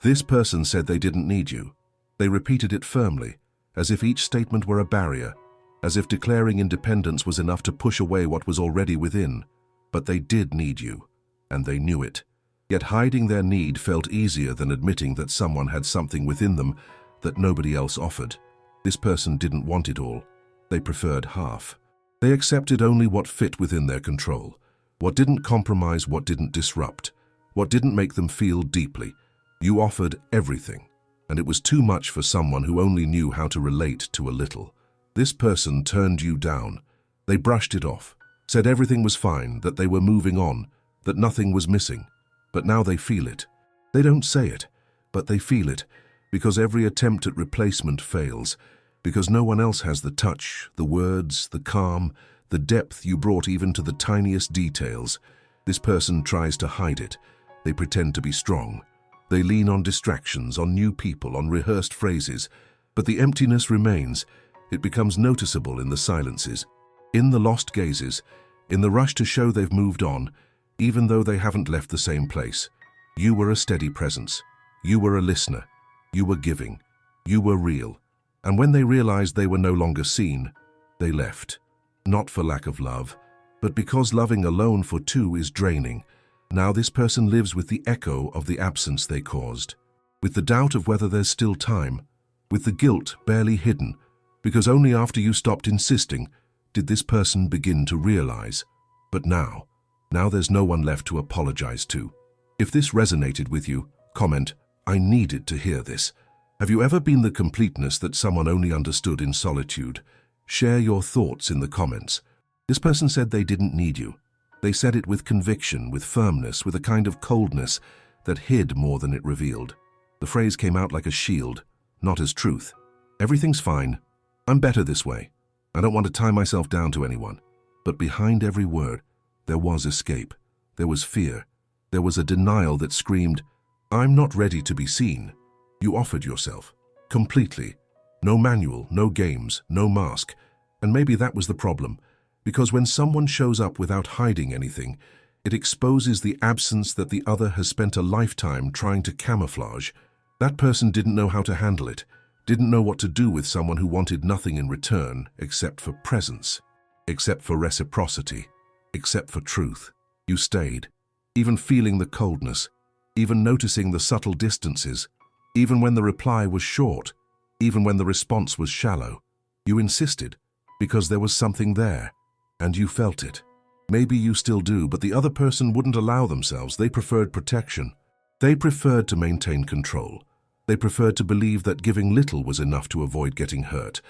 This person said they didn't need you. They repeated it firmly, as if each statement were a barrier, as if declaring independence was enough to push away what was already within. But they did need you, and they knew it. Yet hiding their need felt easier than admitting that someone had something within them that nobody else offered. This person didn't want it all. They preferred half. They accepted only what fit within their control, what didn't compromise, what didn't disrupt, what didn't make them feel deeply. You offered everything, and it was too much for someone who only knew how to relate to a little. This person turned you down. They brushed it off, said everything was fine, that they were moving on, that nothing was missing. But now they feel it. They don't say it, but they feel it, because every attempt at replacement fails, because no one else has the touch, the words, the calm, the depth you brought even to the tiniest details. This person tries to hide it. They pretend to be strong. They lean on distractions, on new people, on rehearsed phrases. But the emptiness remains. It becomes noticeable in the silences, in the lost gazes, in the rush to show they've moved on, even though they haven't left the same place. You were a steady presence. You were a listener. You were giving. You were real. And when they realized they were no longer seen, they left. Not for lack of love, but because loving alone for two is draining. Now this person lives with the echo of the absence they caused, with the doubt of whether there's still time, with the guilt barely hidden, because only after you stopped insisting did this person begin to realize. But now there's no one left to apologize to. If this resonated with you, comment, "I needed to hear this." Have you ever been the completeness that someone only understood in solitude? Share your thoughts in the comments. This person said they didn't need you. They said it with conviction, with firmness, with a kind of coldness that hid more than it revealed. The phrase came out like a shield, not as truth. Everything's fine. I'm better this way. I don't want to tie myself down to anyone. But behind every word, there was escape. There was fear. There was a denial that screamed, "I'm not ready to be seen." You offered yourself, completely. No manual, no games, no mask. And maybe that was the problem, because when someone shows up without hiding anything, it exposes the absence that the other has spent a lifetime trying to camouflage. That person didn't know how to handle it, didn't know what to do with someone who wanted nothing in return except for presence, except for reciprocity, except for truth. You stayed, even feeling the coldness, even noticing the subtle distances, even when the reply was short, even when the response was shallow. You insisted, because there was something there, and you felt it. Maybe you still do, but the other person wouldn't allow themselves. They preferred protection. They preferred to maintain control. They preferred to believe that giving little was enough to avoid getting hurt.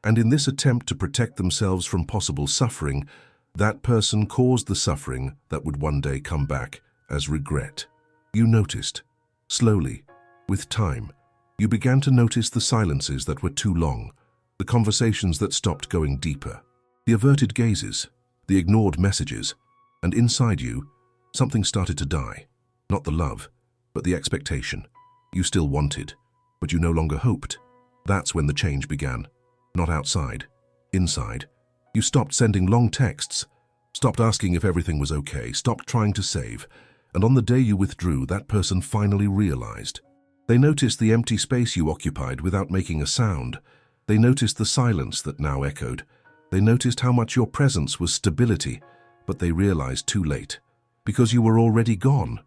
And in this attempt to protect themselves from possible suffering, that person caused the suffering that would one day come back as regret. You noticed, slowly, with time, you began to notice the silences that were too long, the conversations that stopped going deeper, the averted gazes, the ignored messages, and inside you, something started to die. Not the love, but the expectation. You still wanted, but you no longer hoped. That's when the change began. Not outside, inside. You stopped sending long texts, stopped asking if everything was okay, stopped trying to save, and on the day you withdrew, that person finally realized. They noticed the empty space you occupied without making a sound. They noticed the silence that now echoed. They noticed how much your presence was stability, but they realized too late, because you were already gone,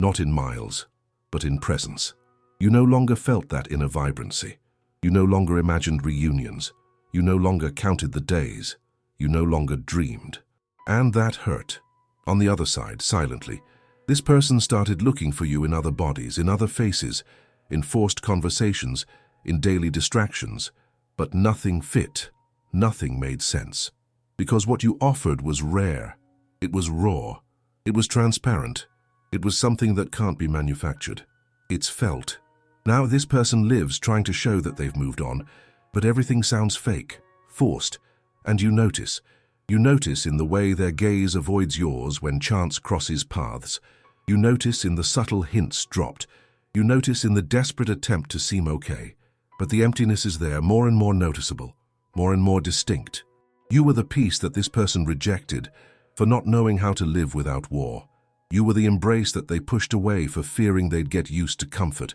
not in miles, but in presence. You no longer felt that inner vibrancy. You no longer imagined reunions. You no longer counted the days. You no longer dreamed. And that hurt. On the other side, silently, this person started looking for you in other bodies, in other faces, in forced conversations, in daily distractions. But nothing fit. Nothing made sense. Because what you offered was rare. It was raw. It was transparent. It was something that can't be manufactured. It's felt. Now this person lives trying to show that they've moved on, but everything sounds fake, forced, and you notice. You notice in the way their gaze avoids yours when chance crosses paths. You notice in the subtle hints dropped. You notice in the desperate attempt to seem okay. But the emptiness is there, more and more noticeable, more and more distinct. You were the piece that this person rejected for not knowing how to live without war. You were the embrace that they pushed away for fearing they'd get used to comfort.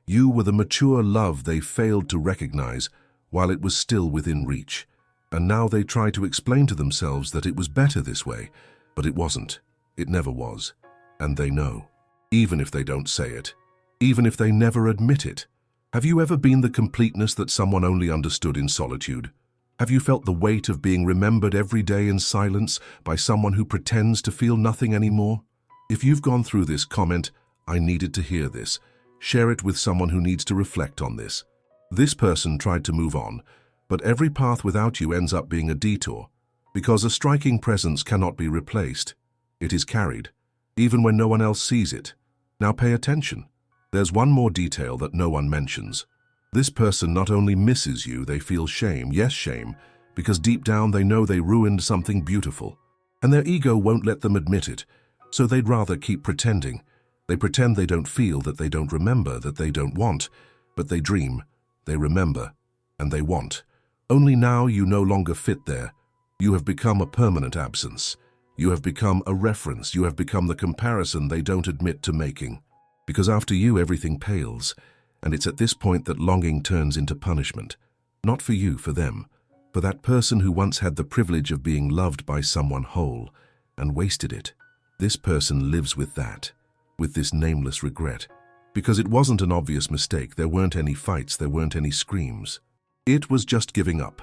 You were the mature love they failed to recognize while it was still within reach. And now they try to explain to themselves that it was better this way, but it wasn't. It never was. And they know, even if they don't say it, even if they never admit it. Have you ever been the completeness that someone only understood in solitude? Have you felt the weight of being remembered every day in silence by someone who pretends to feel nothing anymore? If you've gone through this, comment, "I needed to hear this." Share it with someone who needs to reflect on this. This person tried to move on, but every path without you ends up being a detour, because a striking presence cannot be replaced. It is carried, even when no one else sees it. Now pay attention. There's one more detail that no one mentions. This person not only misses you, they feel shame, yes shame, because deep down they know they ruined something beautiful. And their ego won't let them admit it, so they'd rather keep pretending. They pretend they don't feel, that they don't remember, that they don't want, but they dream, they remember, and they want. Only now you no longer fit there. You have become a permanent absence. You have become a reference. You have become the comparison they don't admit to making. Because after you, everything pales, and it's at this point that longing turns into punishment. Not for you, for them, for that person who once had the privilege of being loved by someone whole and wasted it. This person lives with that, with this nameless regret, because it wasn't an obvious mistake. There weren't any fights, there weren't any screams. It was just giving up,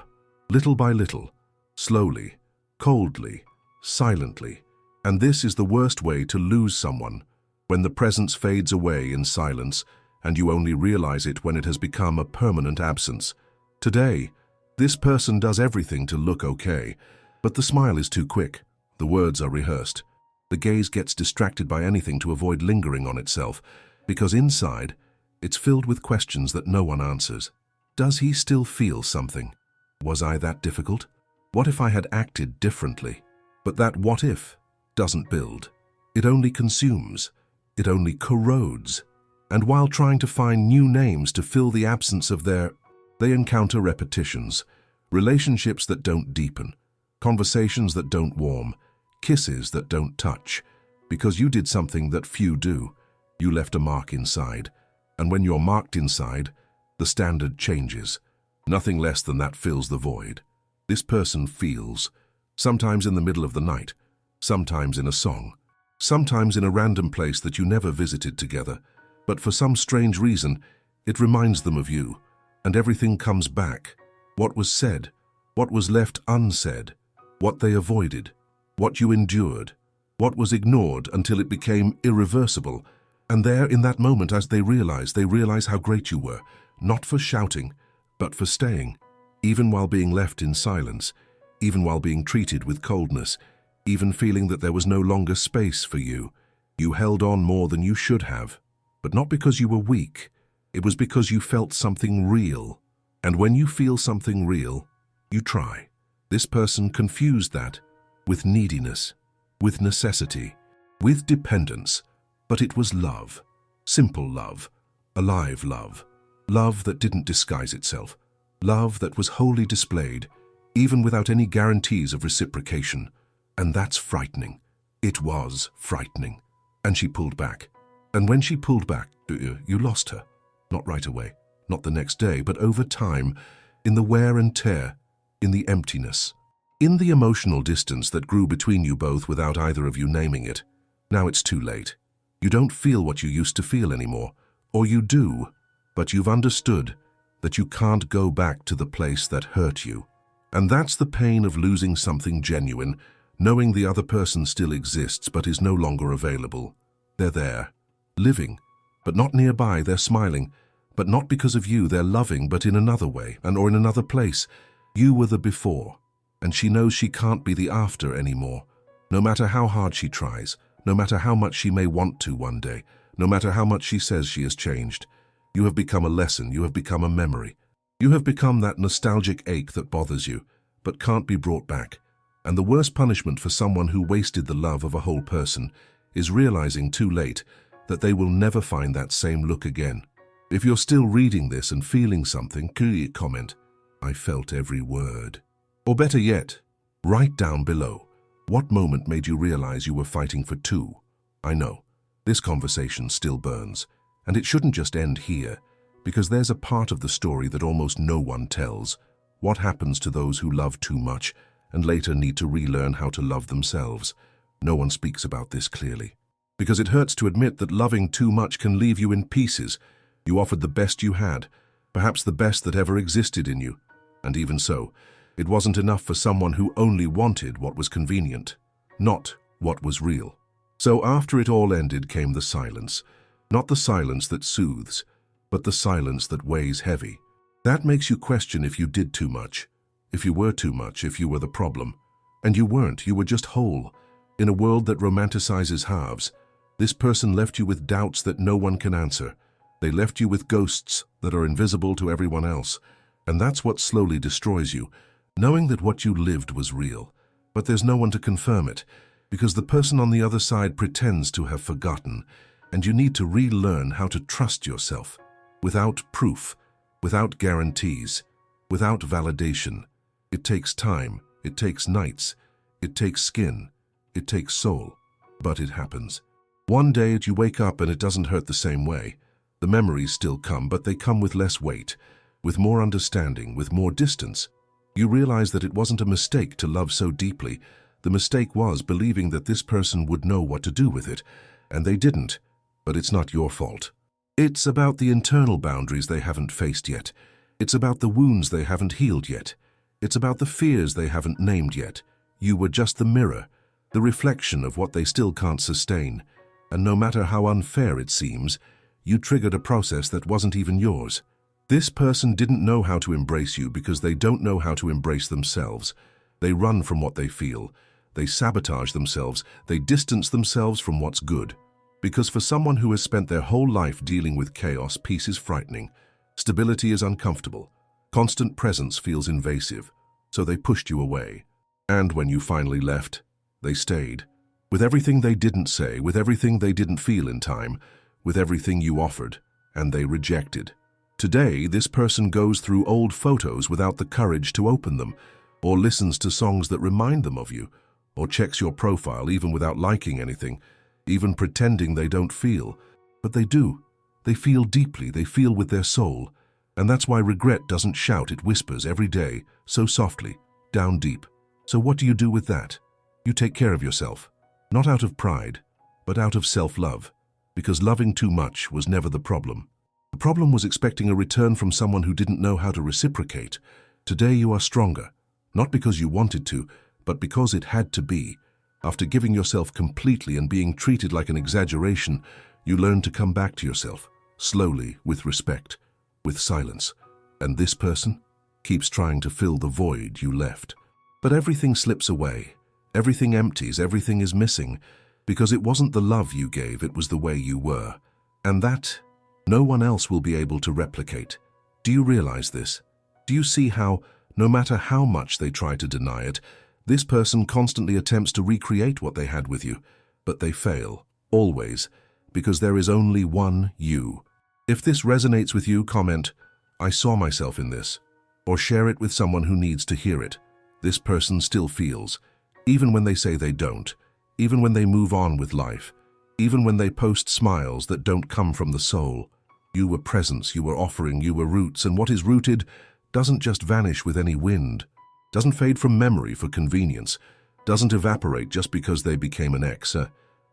little by little, slowly, coldly, silently. And this is the worst way to lose someone, when the presence fades away in silence and you only realize it when it has become a permanent absence. Today, this person does everything to look okay, but the smile is too quick, the words are rehearsed. The gaze gets distracted by anything to avoid lingering on itself, because inside, it's filled with questions that no one answers. Does he still feel something? Was I that difficult? What if I had acted differently? But that what if doesn't build. It only consumes. It only corrodes. And while trying to find new names to fill the absence of they encounter repetitions, relationships that don't deepen, conversations that don't warm, kisses that don't touch, because you did something that few do. You left a mark inside, and when you're marked inside, the standard changes. Nothing less than that fills the void. This person feels, sometimes in the middle of the night, sometimes in a song, sometimes in a random place that you never visited together, but for some strange reason, it reminds them of you, and everything comes back. What was said, what was left unsaid, what they avoided, what you endured, what was ignored until it became irreversible. And there, in that moment, as they realize how great you were, not for shouting, but for staying, even while being left in silence, even while being treated with coldness, even feeling that there was no longer space for you. You held on more than you should have, but not because you were weak. It was because you felt something real. And when you feel something real, you try. This person confused that with neediness, with necessity, with dependence, but it was love, simple love, alive love, love that didn't disguise itself, love that was wholly displayed, even without any guarantees of reciprocation. And that's frightening. It was frightening. And she pulled back. And when she pulled back, you lost her. Not right away, not the next day, but over time, in the wear and tear, in the emptiness, in the emotional distance that grew between you both without either of you naming it. Now it's too late. You don't feel what you used to feel anymore, or you do, but you've understood that you can't go back to the place that hurt you. And that's the pain of losing something genuine, knowing the other person still exists but is no longer available. They're there, living, but not nearby. They're smiling, but not because of you. They're loving, but in another way, or in another place. You were the before, and she knows she can't be the after anymore. No matter how hard she tries, no matter how much she may want to one day, no matter how much she says she has changed, you have become a lesson, you have become a memory. You have become that nostalgic ache that bothers you, but can't be brought back. And the worst punishment for someone who wasted the love of a whole person is realizing too late that they will never find that same look again. If you're still reading this and feeling something, comment, "I felt every word." Or better yet, write down below, what moment made you realize you were fighting for two? I know, this conversation still burns, and it shouldn't just end here. Because there's a part of the story that almost no one tells. What happens to those who love too much and later need to relearn how to love themselves? No one speaks about this clearly. Because it hurts to admit that loving too much can leave you in pieces. You offered the best you had, perhaps the best that ever existed in you. And even so, it wasn't enough for someone who only wanted what was convenient, not what was real. So after it all ended came the silence. Not the silence that soothes, but the silence that weighs heavy. That makes you question if you did too much, if you were too much, if you were the problem. And you weren't, you were just whole. In a world that romanticizes halves, this person left you with doubts that no one can answer. They left you with ghosts that are invisible to everyone else. And that's what slowly destroys you, knowing that what you lived was real. But there's no one to confirm it, because the person on the other side pretends to have forgotten, and you need to relearn how to trust yourself, without proof, without guarantees, without validation. It takes time, it takes nights, it takes skin, it takes soul, but it happens. One day you wake up and it doesn't hurt the same way. The memories still come, but they come with less weight, with more understanding, with more distance. You realize that it wasn't a mistake to love so deeply. The mistake was believing that this person would know what to do with it, and they didn't. But it's not your fault. It's about the internal boundaries they haven't faced yet. It's about the wounds they haven't healed yet. It's about the fears they haven't named yet. You were just the mirror, the reflection of what they still can't sustain. And no matter how unfair it seems, you triggered a process that wasn't even yours. This person didn't know how to embrace you because they don't know how to embrace themselves. They run from what they feel. They sabotage themselves. They distance themselves from what's good. Because for someone who has spent their whole life dealing with chaos, peace is frightening. Stability is uncomfortable. Constant presence feels invasive. So they pushed you away. And when you finally left, they stayed. With everything they didn't say, with everything they didn't feel in time, with everything you offered, and they rejected. Today, this person goes through old photos without the courage to open them, or listens to songs that remind them of you, or checks your profile even without liking anything, even pretending they don't feel. But they do. They feel deeply, they feel with their soul. And that's why regret doesn't shout, it whispers every day, so softly, down deep. So what do you do with that? You take care of yourself, not out of pride, but out of self-love, because loving too much was never the problem. The problem was expecting a return from someone who didn't know how to reciprocate. Today you are stronger, not because you wanted to, but because it had to be. After giving yourself completely and being treated like an exaggeration, you learned to come back to yourself, slowly, with respect, with silence. And this person keeps trying to fill the void you left. But everything slips away. Everything empties, everything is missing, because it wasn't the love you gave, it was the way you were. And that no one else will be able to replicate. Do you realize this? Do you see how, no matter how much they try to deny it, this person constantly attempts to recreate what they had with you, but they fail, always, because there is only one you. If this resonates with you, comment, "I saw myself in this," or share it with someone who needs to hear it. This person still feels, even when they say they don't, even when they move on with life, even when they post smiles that don't come from the soul. You were presence, you were offering, you were roots, and what is rooted doesn't just vanish with any wind, doesn't fade from memory for convenience, doesn't evaporate just because they became an ex.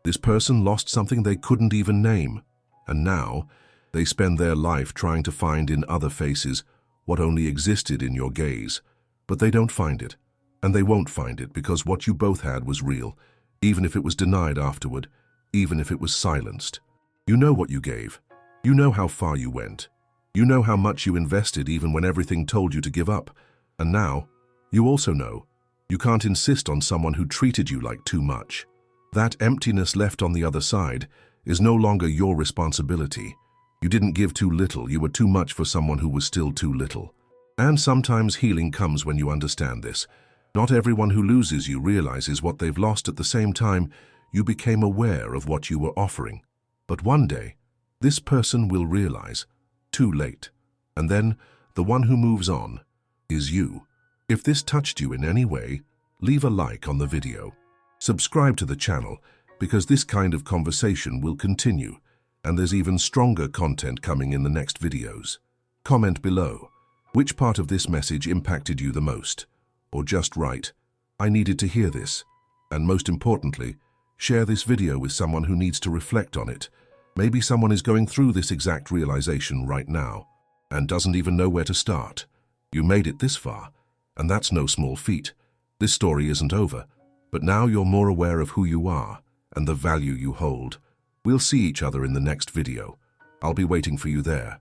This person lost something they couldn't even name, and now they spend their life trying to find in other faces what only existed in your gaze. But they don't find it, and they won't find it, because what you both had was real, even if it was denied afterward, even if it was silenced. You know what you gave. You know how far you went. You know how much you invested even when everything told you to give up. And now, you also know you can't insist on someone who treated you like too much. That emptiness left on the other side is no longer your responsibility. You didn't give too little, you were too much for someone who was still too little. And sometimes healing comes when you understand this. Not everyone who loses you realizes what they've lost at the same time you became aware of what you were offering. But one day, this person will realize, too late. And then, the one who moves on is you. If this touched you in any way, leave a like on the video. Subscribe to the channel, because this kind of conversation will continue. And there's even stronger content coming in the next videos. Comment below. Which part of this message impacted you the most? Or just right, I needed to hear this. And most importantly, share this video with someone who needs to reflect on it. Maybe someone is going through this exact realization right now and doesn't even know where to start. You made it this far, and that's no small feat. This story isn't over, but now you're more aware of who you are and the value you hold. We'll see each other in the next video. I'll be waiting for you there.